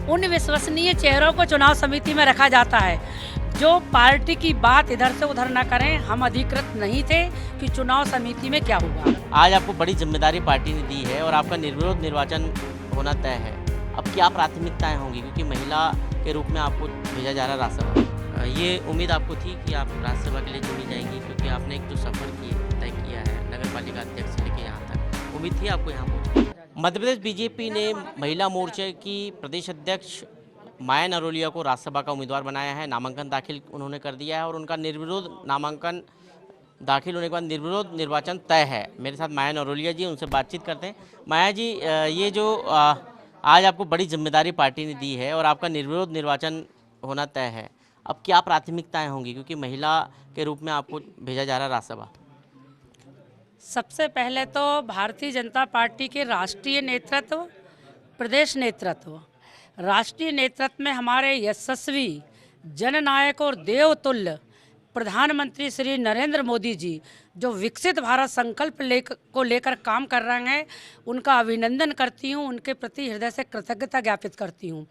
उन विश्वसनीय चेहरों को चुनाव समिति में रखा जाता है जो पार्टी की बात इधर से उधर ना करें। हम अधिकृत नहीं थे कि चुनाव समिति में क्या हुआ। आज आपको बड़ी जिम्मेदारी पार्टी ने दी है और आपका निर्विरोध निर्वाचन होना तय है। अब क्या प्राथमिकताएं होंगी, क्योंकि महिला के रूप में आपको भेजा जा रहा है राज्यसभा। ये उम्मीद आपको थी कि आप राज्यसभा के लिए चुनी जाएंगी, क्योंकि आपने एक जो सफ़र तय किया है नगर पालिका अध्यक्ष से लेकर यहाँ तक, उम्मीद थी आपको यहाँ पहुँचने। मध्य प्रदेश बीजेपी ने महिला मोर्चे की प्रदेश अध्यक्ष माया नरोलिया को राज्यसभा का उम्मीदवार बनाया है। नामांकन दाखिल उन्होंने कर दिया है और उनका निर्विरोध नामांकन दाखिल होने के बाद निर्विरोध निर्वाचन तय है। मेरे साथ माया नरोलिया जी, उनसे बातचीत करते हैं। माया जी, ये जो आज आपको बड़ी जिम्मेदारी पार्टी ने दी है और आपका निर्विरोध निर्वाचन होना तय है, अब क्या प्राथमिकताएं होंगी, क्योंकि महिला के रूप में आपको भेजा जा रहा है राज्यसभा। सबसे पहले तो भारतीय जनता पार्टी के राष्ट्रीय नेतृत्व, प्रदेश नेतृत्व, राष्ट्रीय नेतृत्व में हमारे यशस्वी जननायक और देवतुल्य प्रधानमंत्री श्री नरेंद्र मोदी जी जो विकसित भारत संकल्प को लेकर काम कर रहे हैं, उनका अभिनंदन करती हूं, उनके प्रति हृदय से कृतज्ञता ज्ञापित करती हूं।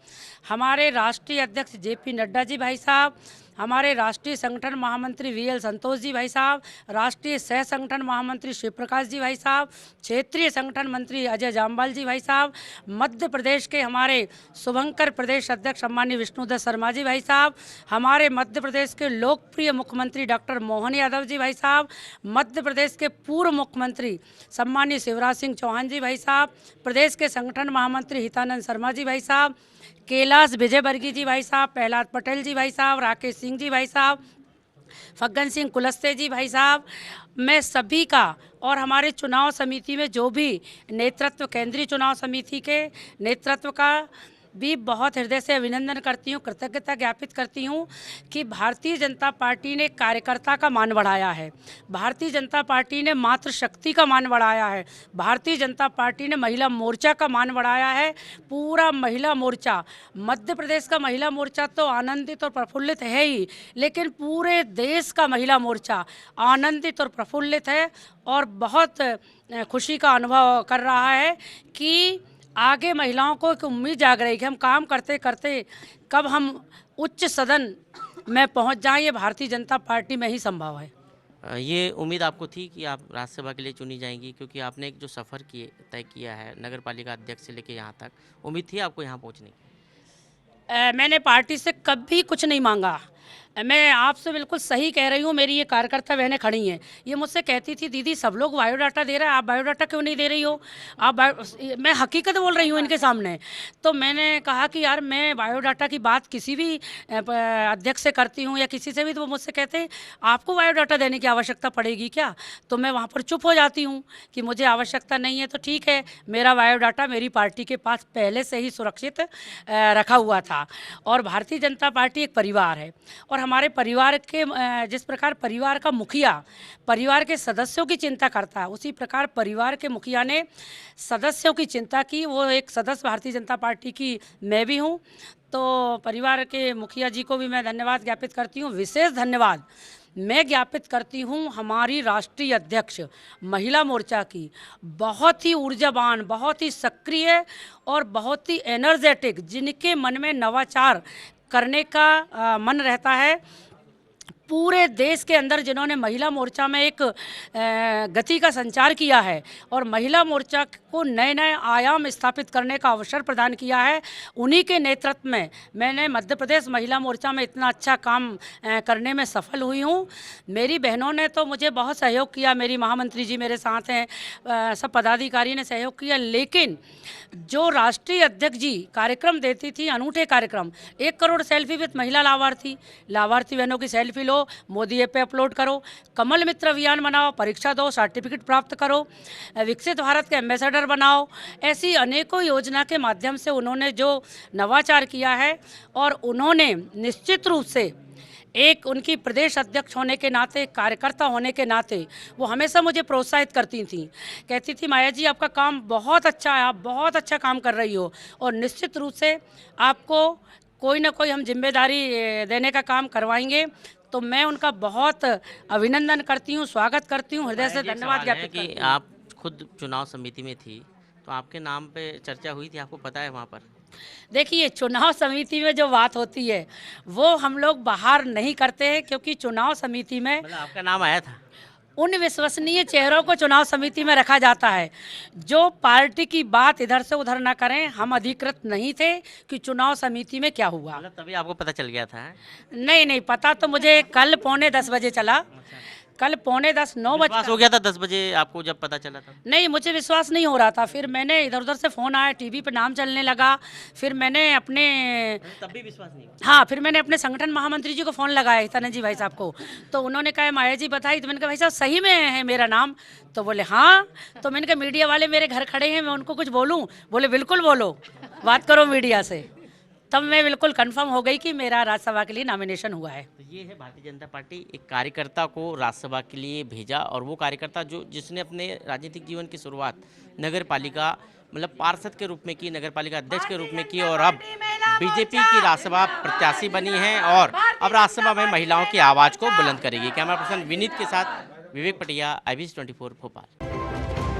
हमारे राष्ट्रीय अध्यक्ष जेपी नड्डा जी भाई साहब, हमारे राष्ट्रीय संगठन महामंत्री वीएल संतोष जी भाई साहब, राष्ट्रीय सह संगठन महामंत्री शिव प्रकाश जी भाई साहब, क्षेत्रीय संगठन मंत्री अजय जामवाल जी भाई साहब, मध्य प्रदेश के हमारे शुभंकर प्रदेश अध्यक्ष सम्मानीय विष्णुदत्त शर्मा जी भाई साहब, हमारे मध्य प्रदेश के लोकप्रिय मुख्यमंत्री डॉक्टर मोहन यादव जी भाई साहब, मध्य प्रदेश के पूर्व मुख्यमंत्री सम्मानीय शिवराज सिंह चौहान जी भाई साहब, प्रदेश के संगठन महामंत्री हितानंद शर्मा जी भाई साहब, कैलाश विजयवर्गीय जी भाई साहब, प्रहलाद पटेल जी भाई साहब, राकेश सिंह जी भाई साहब, फग्गन सिंह कुलस्ते जी भाई साहब, मैं सभी का और हमारे चुनाव समिति में जो भी नेतृत्व, केंद्रीय चुनाव समिति के नेतृत्व का भी बहुत हृदय से अभिनंदन करती हूँ, कृतज्ञता ज्ञापित करती हूँ कि भारतीय जनता पार्टी ने कार्यकर्ता का मान बढ़ाया है, भारतीय जनता पार्टी ने मातृशक्ति का मान बढ़ाया है, भारतीय जनता पार्टी ने महिला मोर्चा का मान बढ़ाया है। पूरा महिला मोर्चा, मध्य प्रदेश का महिला मोर्चा तो आनंदित और प्रफुल्लित है ही, लेकिन पूरे देश का महिला मोर्चा आनंदित और प्रफुल्लित है और बहुत खुशी का अनुभव कर रहा है कि आगे महिलाओं को एक उम्मीद जाग रही है कि हम काम करते करते कब हम उच्च सदन में पहुंच जाएं, ये भारतीय जनता पार्टी में ही संभव है। ये उम्मीद आपको थी कि आप राज्यसभा के लिए चुनी जाएंगी, क्योंकि आपने एक जो सफ़र तय किया है नगर पालिका अध्यक्ष से लेकर यहाँ तक, उम्मीद थी आपको यहाँ पहुँचने की। मैंने पार्टी से कभी कुछ नहीं मांगा। मैं आपसे बिल्कुल सही कह रही हूँ। मेरी ये कार्यकर्ता बहनें खड़ी हैं, ये मुझसे कहती थी दीदी सब लोग बायोडाटा दे रहे हैं, आप बायोडाटा क्यों नहीं दे रही हो, मैं हकीकत बोल रही हूँ इनके सामने। तो मैंने कहा कि यार मैं बायोडाटा की बात किसी भी अध्यक्ष से करती हूँ या किसी से भी, तो वो मुझसे कहते हैं आपको बायोडाटा देने की आवश्यकता पड़ेगी क्या। तो मैं वहाँ पर चुप हो जाती हूँ कि मुझे आवश्यकता नहीं है। तो ठीक है, मेरा बायोडाटा मेरी पार्टी के पास पहले से ही सुरक्षित रखा हुआ था। और भारतीय जनता पार्टी एक परिवार है और हमारे परिवार के जिस प्रकार परिवार का मुखिया परिवार के सदस्यों की चिंता करता है, उसी प्रकार परिवार के मुखिया ने सदस्यों की चिंता की। वो एक सदस्य भारतीय जनता पार्टी की मैं भी हूँ, तो परिवार के मुखिया जी को भी मैं धन्यवाद ज्ञापित करती हूँ। विशेष धन्यवाद मैं ज्ञापित करती हूँ हमारी राष्ट्रीय अध्यक्ष महिला मोर्चा की, बहुत ही ऊर्जावान, बहुत ही सक्रिय और बहुत ही एनर्जेटिक, जिनके मन में नवाचार करने का मन रहता है। पूरे देश के अंदर जिन्होंने महिला मोर्चा में एक गति का संचार किया है और महिला मोर्चा को नए नए आयाम स्थापित करने का अवसर प्रदान किया है, उन्हीं के नेतृत्व में मैंने मध्य प्रदेश महिला मोर्चा में इतना अच्छा काम करने में सफल हुई हूँ। मेरी बहनों ने तो मुझे बहुत सहयोग किया, मेरी महामंत्री जी मेरे साथ हैं, सब पदाधिकारी ने सहयोग किया, लेकिन जो राष्ट्रीय अध्यक्ष जी कार्यक्रम देती थी, अनूठे कार्यक्रम, 1 करोड़ सेल्फी विद महिला लाभार्थी बहनों की सेल्फी लो, मोदी ऐप पे अपलोड करो, कमल मित्र अभियान बनाओ, परीक्षा दो, सर्टिफिकेट प्राप्त करो, विकसित भारत के एम्बेसडर बनाओ, ऐसी अनेकों योजना के माध्यम से उन्होंने जो नवाचार किया है और उन्होंने निश्चित रूप से एक उनकी प्रदेश अध्यक्ष होने के नाते, कार्यकर्ता होने के नाते वो हमेशा मुझे प्रोत्साहित करती थी, कहती थी माया जी आपका काम बहुत अच्छा है, आप बहुत अच्छा काम कर रही हो और निश्चित रूप से आपको कोई ना कोई हम जिम्मेदारी देने का काम करवाएंगे। तो मैं उनका बहुत अभिनंदन करती हूँ, स्वागत करती हूँ, हृदय से धन्यवाद ज्ञापित करती हूँ। आप खुद चुनाव समिति में थी, तो आपके नाम पे चर्चा हुई थी, आपको पता है वहाँ पर? देखिए, चुनाव समिति में जो बात होती है वो हम लोग बाहर नहीं करते हैं, क्योंकि चुनाव समिति में मतलब आपका नाम आया था? उन विश्वसनीय चेहरों को चुनाव समिति में रखा जाता है जो पार्टी की बात इधर से उधर ना करें। हम अधिकृत नहीं थे कि चुनाव समिति में क्या हुआ। मतलब तभी आपको पता चल गया था, हैं? नहीं नहीं, पता तो मुझे कल 9:45 चला। कल 9:45 9 विश्वास बजे। हो गया था 10 बजे आपको जब पता चला था? नहीं, मुझे विश्वास नहीं हो रहा था। फिर मैंने इधर उधर से फ़ोन आया, टीवी पे नाम चलने लगा। फिर मैंने अपने तब भी विश्वास नहीं हुआ? हाँ, फिर मैंने अपने संगठन महामंत्री जी को फ़ोन लगाया, हितानंद जी भाई साहब को। तो उन्होंने कहा माया जी बताई। तो मैंने कहा भाई साहब सही में है मेरा नाम? तो बोले हाँ। तो मैंने कहा मीडिया वाले मेरे घर खड़े हैं, मैं उनको कुछ बोलूँ? बोले बिल्कुल बोलो, बात करो मीडिया से। तब मैं बिल्कुल कंफर्म हो गई कि मेरा राज्यसभा के लिए नॉमिनेशन हुआ है। तो ये है भारतीय जनता पार्टी, एक कार्यकर्ता को राज्यसभा के लिए भेजा, और वो कार्यकर्ता जिसने अपने राजनीतिक जीवन की शुरुआत नगर पालिका मतलब पार्षद के रूप में की, नगर पालिका अध्यक्ष के रूप में की, और अब बीजेपी की राज्यसभा प्रत्याशी बनी है और अब राज्यसभा में महिलाओं की आवाज़ को बुलंद करेगी। कैमरा पर्सन विनीत के साथ विवेक पटिया, IBC 24 भोपाल।